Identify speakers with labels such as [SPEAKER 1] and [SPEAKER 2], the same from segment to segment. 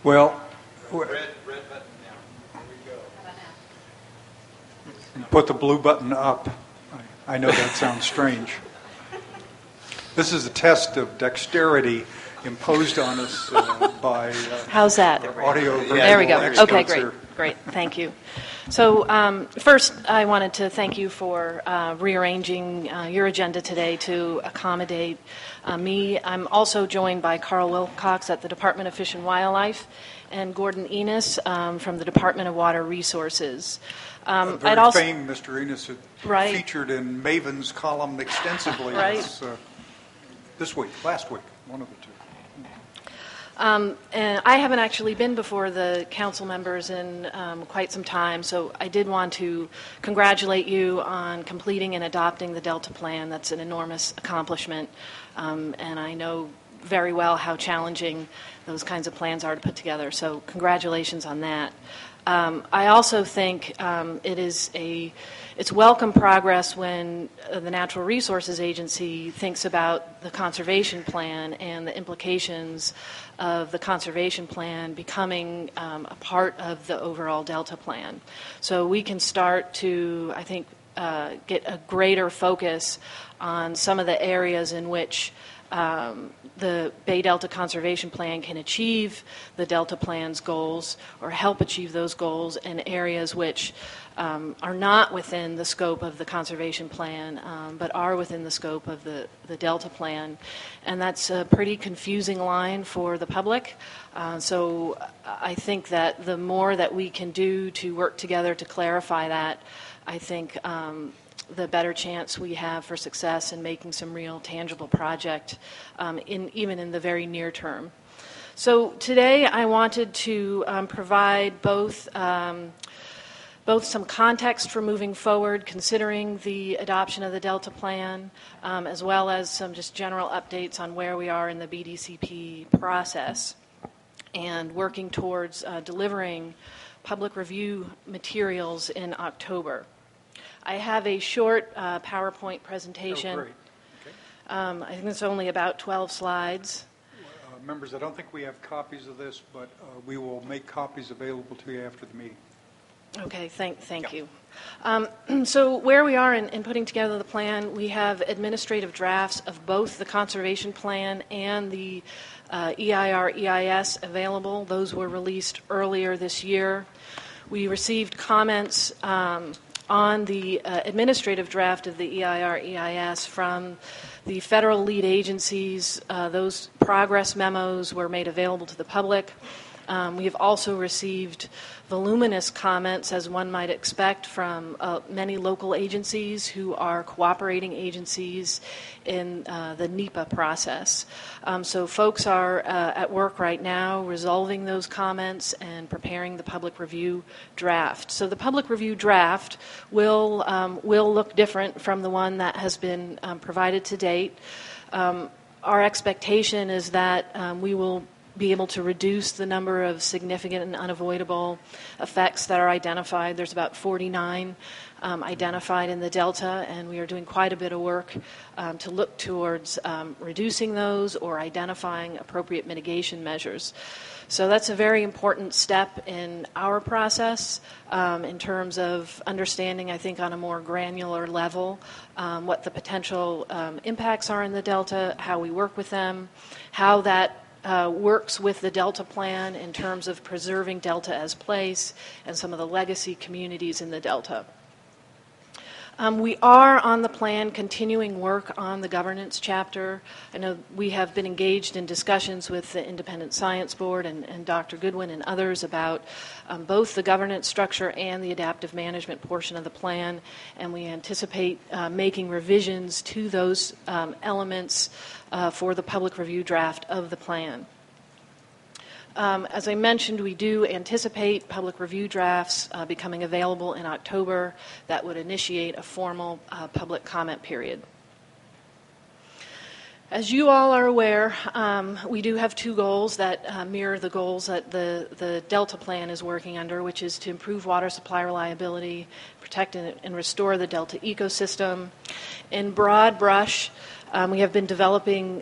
[SPEAKER 1] Well,
[SPEAKER 2] red button now. There we go.
[SPEAKER 3] How about now?
[SPEAKER 1] put the blue button up. I know that sounds strange. This is a test of dexterity imposed on us by
[SPEAKER 3] How's that?
[SPEAKER 1] audio.
[SPEAKER 3] There we go.
[SPEAKER 1] experts
[SPEAKER 3] Okay, great.
[SPEAKER 1] here.
[SPEAKER 3] Great. Thank you. So first, I wanted to thank you for rearranging your agenda today to accommodate me. I'm also joined by Carl Wilcox at the Department of Fish and Wildlife and Gordon Enos from the Department of Water Resources.
[SPEAKER 1] Very famed Mr. Enos,
[SPEAKER 3] Right.
[SPEAKER 1] featured in Maven's column extensively
[SPEAKER 3] Right.
[SPEAKER 1] this week, last week, one of the two.
[SPEAKER 3] And I haven't actually been before the council members in quite some time, so I did want to congratulate you on completing and adopting the Delta Plan. That's an enormous accomplishment, and I know very well how challenging those kinds of plans are to put together, so congratulations on that. I also think it's welcome progress when the Natural Resources Agency thinks about the conservation plan and the implications of the conservation plan becoming a part of the overall Delta Plan. So we can start to, I think, get a greater focus on some of the areas in which the Bay Delta Conservation Plan can achieve the Delta Plan's goals or help achieve those goals in areas which are not within the scope of the Conservation Plan, but are within the scope of the Delta Plan. And that's a pretty confusing line for the public. So I think that the more that we can do to work together to clarify that, I think the better chance we have for success in making some real tangible project even in the very near term. So today I wanted to provide both some context for moving forward, considering the adoption of the Delta Plan, as well as some just general updates on where we are in the BDCP process and working towards delivering public review materials in October. I have a short PowerPoint presentation.
[SPEAKER 1] Oh, great. Okay.
[SPEAKER 3] I think it's only about 12 slides.
[SPEAKER 1] Members, I don't think we have copies of this, but we will make copies available to you after the meeting.
[SPEAKER 3] Okay, thank you. So where we are in putting together the plan, we have administrative drafts of both the conservation plan and the EIR-EIS available. Those were released earlier this year. We received comments on the administrative draft of the EIR-EIS from the federal lead agencies. Those progress memos were made available to the public. We have also received voluminous comments, as one might expect, from many local agencies who are cooperating agencies in the NEPA process. So folks are at work right now resolving those comments and preparing the public review draft. So the public review draft will look different from the one that has been provided to date. Our expectation is that we will be able to reduce the number of significant and unavoidable effects that are identified. There's about 49 identified in the Delta, and we are doing quite a bit of work to look towards reducing those or identifying appropriate mitigation measures. So that's a very important step in our process in terms of understanding, I think, on a more granular level what the potential impacts are in the Delta, how we work with them, how that works with the Delta Plan in terms of preserving Delta as place and some of the legacy communities in the Delta. We are on the plan continuing work on the governance chapter. I know we have been engaged in discussions with the Independent Science Board and Dr. Goodwin and others about both the governance structure and the adaptive management portion of the plan, and we anticipate making revisions to those elements for the public review draft of the plan. As I mentioned, we do anticipate public review drafts becoming available in October that would initiate a formal public comment period. As you all are aware, we do have two goals that mirror the goals that the Delta Plan is working under, which is to improve water supply reliability, protect and restore the Delta ecosystem. In broad brush, We have been developing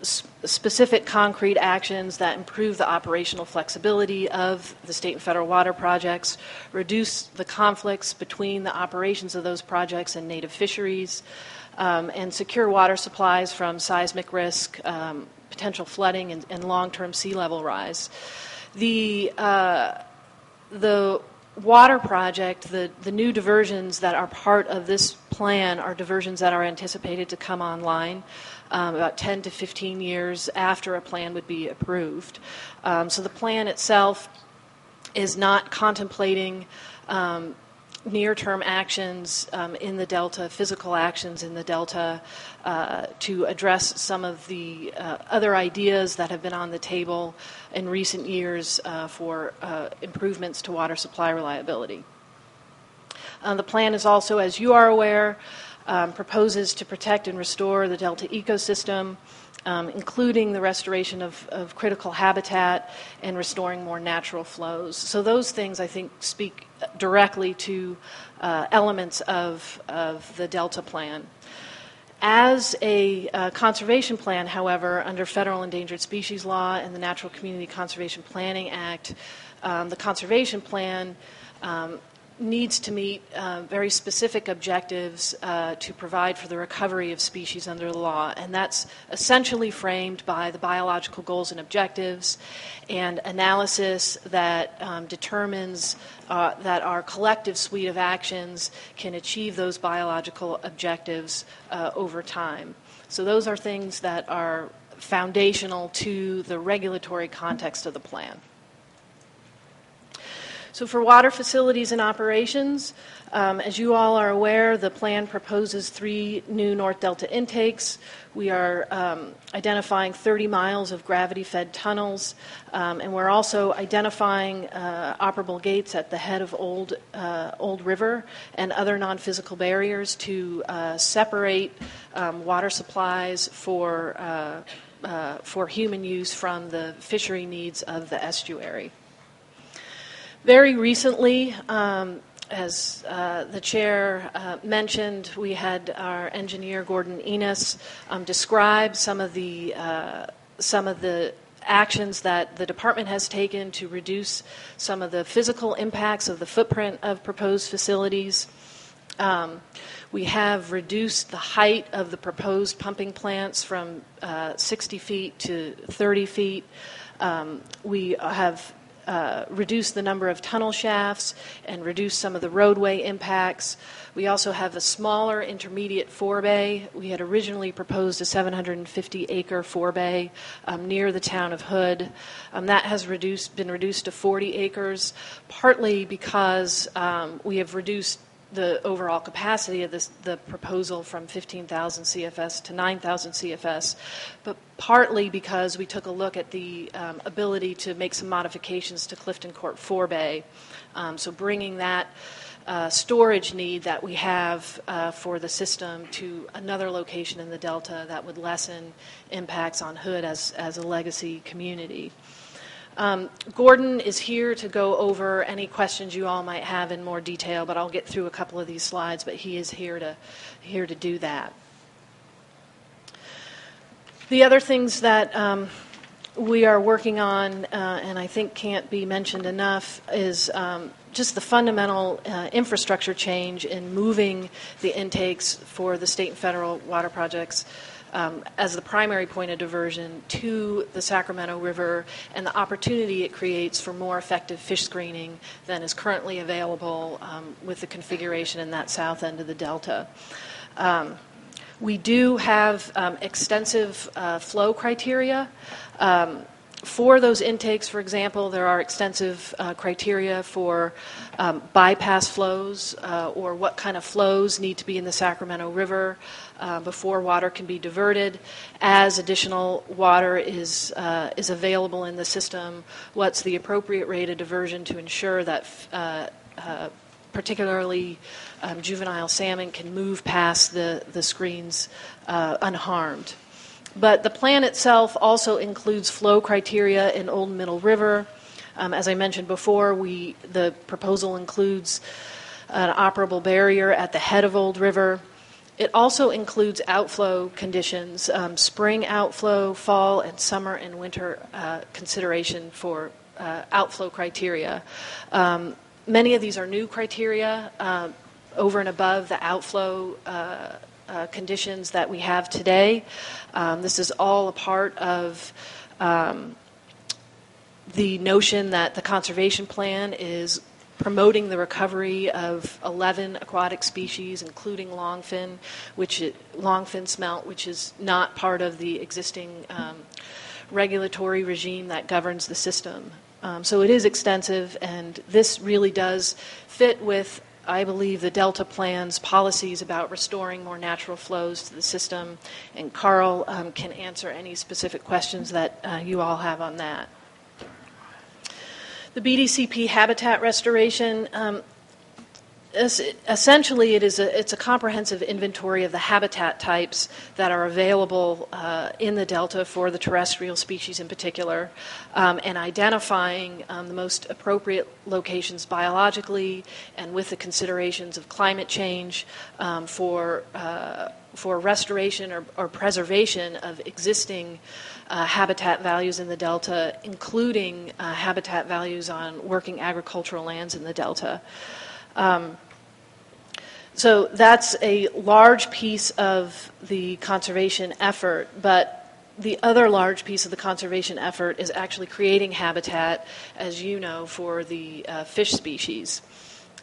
[SPEAKER 3] specific concrete actions that improve the operational flexibility of the state and federal water projects, reduce the conflicts between the operations of those projects and native fisheries, and secure water supplies from seismic risk, potential flooding, and long-term sea level rise. The water project, the new diversions that are part of this plan are diversions that are anticipated to come online about 10 to 15 years after a plan would be approved. So the plan itself is not contemplating near-term actions in the Delta, physical actions in the Delta, to address some of the other ideas that have been on the table in recent years for improvements to water supply reliability. The plan is also, as you are aware, proposes to protect and restore the Delta ecosystem, including the restoration of critical habitat and restoring more natural flows. So those things, I think, speak directly to elements of the Delta plan. As a conservation plan, however, under federal endangered species law and the Natural Community Conservation Planning Act, the conservation plan needs to meet very specific objectives to provide for the recovery of species under the law, and that's essentially framed by the biological goals and objectives and analysis that determines that our collective suite of actions can achieve those biological objectives over time. So those are things that are foundational to the regulatory context of the plan. So for water facilities and operations, as you all are aware, the plan proposes 3 new North Delta intakes. We are identifying 30 miles of gravity-fed tunnels, and we're also identifying operable gates at the head of Old River and other non-physical barriers to separate water supplies for human use from the fishery needs of the estuary. Very recently, as the chair mentioned, we had our engineer Gordon Enos describe some of the actions that the department has taken to reduce some of the physical impacts of the footprint of proposed facilities. We have reduced the height of the proposed pumping plants from 60 feet to 30 feet. We have reduce the number of tunnel shafts and reduce some of the roadway impacts. We also have a smaller intermediate forebay. We had originally proposed a 750-acre forebay near the town of Hood. That has been reduced to 40 acres, partly because we have reduced the overall capacity of the proposal from 15,000 CFS to 9,000 CFS, but partly because we took a look at the ability to make some modifications to Clifton Court forebay. So bringing that storage need that we have for the system to another location in the Delta that would lessen impacts on Hood as a legacy community. Gordon is here to go over any questions you all might have in more detail, but I'll get through a couple of these slides, but he is here to do that. The other things that we are working on, and I think can't be mentioned enough, is just the fundamental infrastructure change in moving the intakes for the state and federal water projects as the primary point of diversion to the Sacramento River, and the opportunity it creates for more effective fish screening than is currently available with the configuration in that south end of the Delta. We do have extensive flow criteria. For those intakes, for example, there are extensive criteria for bypass flows or what kind of flows need to be in the Sacramento River before water can be diverted. As additional water is available in the system, what's the appropriate rate of diversion to ensure that particularly juvenile salmon can move past the screens unharmed. But the plan itself also includes flow criteria in Old and Middle River. As I mentioned before, the proposal includes an operable barrier at the head of Old River. It also includes outflow conditions, spring outflow, fall and summer and winter consideration for outflow criteria. Many of these are new criteria over and above the outflow conditions that we have today. This is all a part of the notion that the conservation plan is promoting the recovery of 11 aquatic species, including longfin smelt, which is not part of the existing regulatory regime that governs the system. So it is extensive, and this really does fit with, I believe, the Delta Plan's policies about restoring more natural flows to the system. And Carl can answer any specific questions that you all have on that. The BDCP habitat restoration, essentially it's a comprehensive inventory of the habitat types that are available in the Delta for the terrestrial species in particular, and identifying the most appropriate locations biologically and with the considerations of climate change for restoration or preservation of existing habitat values in the Delta, including habitat values on working agricultural lands in the Delta. So that's a large piece of the conservation effort, but the other large piece of the conservation effort is actually creating habitat, as you know, for the fish species.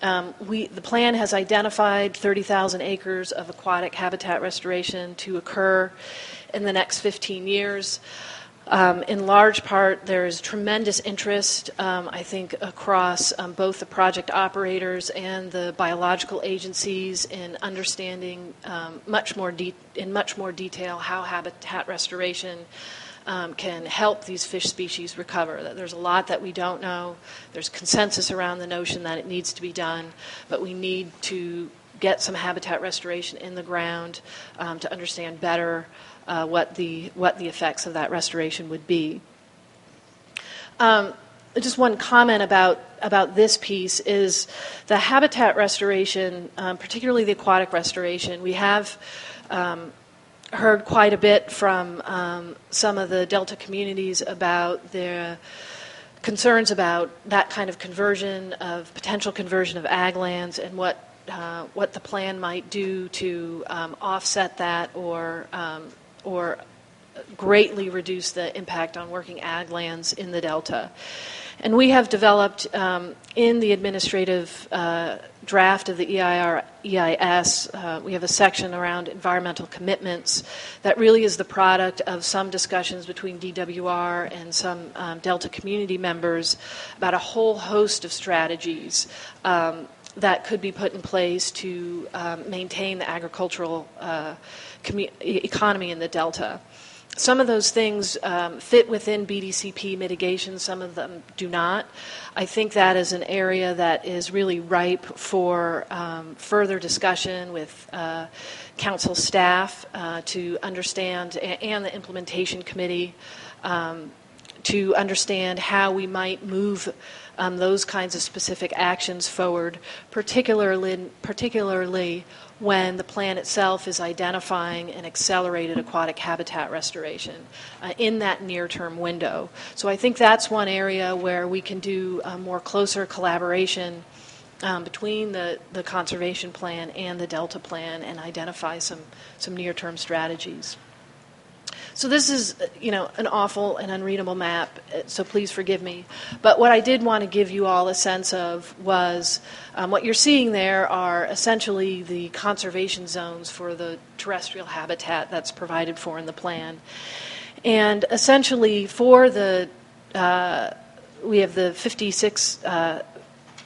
[SPEAKER 3] The plan has identified 30,000 acres of aquatic habitat restoration to occur in the next 15 years. In large part, there is tremendous interest, I think, across both the project operators and the biological agencies in understanding in much more detail how habitat restoration can help these fish species recover. There's a lot that we don't know. There's consensus around the notion that it needs to be done, but we need to get some habitat restoration in the ground to understand better what the effects of that restoration would be. Just one comment about this piece is the habitat restoration, particularly the aquatic restoration. We have heard quite a bit from some of the Delta communities about their concerns about that kind of potential conversion of ag lands, and what the plan might do to offset that or greatly reduce the impact on working ag lands in the Delta. And we have developed in the administrative draft of the EIS, we have a section around environmental commitments that really is the product of some discussions between DWR and some Delta community members about a whole host of strategies that could be put in place to maintain the agricultural economy in the Delta. Some of those things fit within BDCP mitigation, some of them do not. I think that is an area that is really ripe for further discussion with council staff to understand, and the implementation committee, to understand how we might move those kinds of specific actions forward, particularly when the plan itself is identifying an accelerated aquatic habitat restoration in that near-term window. So I think that's one area where we can do more closer collaboration between the conservation plan and the Delta plan and identify some near-term strategies. So this is, an awful and unreadable map, so please forgive me. But what I did want to give you all a sense of was what you're seeing there are essentially the conservation zones for the terrestrial habitat that's provided for in the plan. And essentially for we have the 56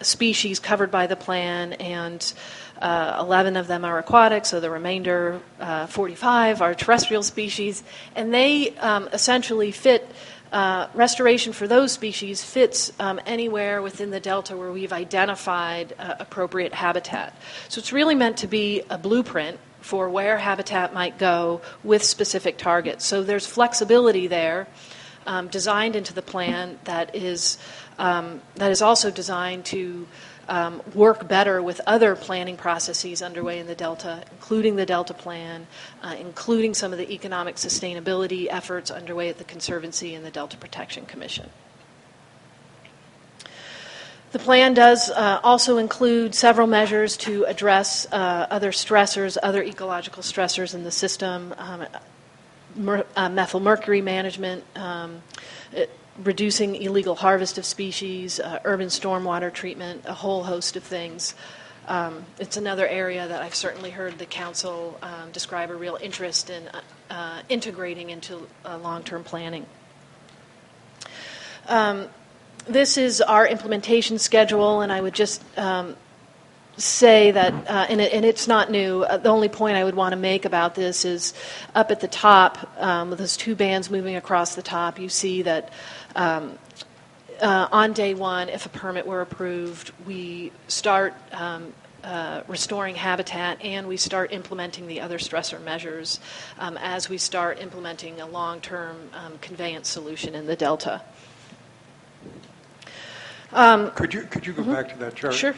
[SPEAKER 3] species covered by the plan, and 11 of them are aquatic, so the remainder 45 are terrestrial species, and they essentially fit, restoration for those species fits anywhere within the Delta where we've identified appropriate habitat. So it's really meant to be a blueprint for where habitat might go with specific targets. So there's flexibility there designed into the plan that is also designed to work better with other planning processes underway in the Delta, including the Delta Plan, including some of the economic sustainability efforts underway at the Conservancy and the Delta Protection Commission. The plan does also include several measures to address other stressors, other ecological stressors in the system, methyl mercury management, reducing illegal harvest of species, urban stormwater treatment, a whole host of things. It's another area that I've certainly heard the council describe a real interest in integrating into long-term planning. This is our implementation schedule, and I would just say that, and it's not new, the only point I would want to make about this is up at the top, with those two bands moving across the top, you see that on day one, if a permit were approved, we start restoring habitat and we start implementing the other stressor measures as we start implementing a long-term conveyance solution in the Delta.
[SPEAKER 1] Could you go back to that chart?
[SPEAKER 3] Sure.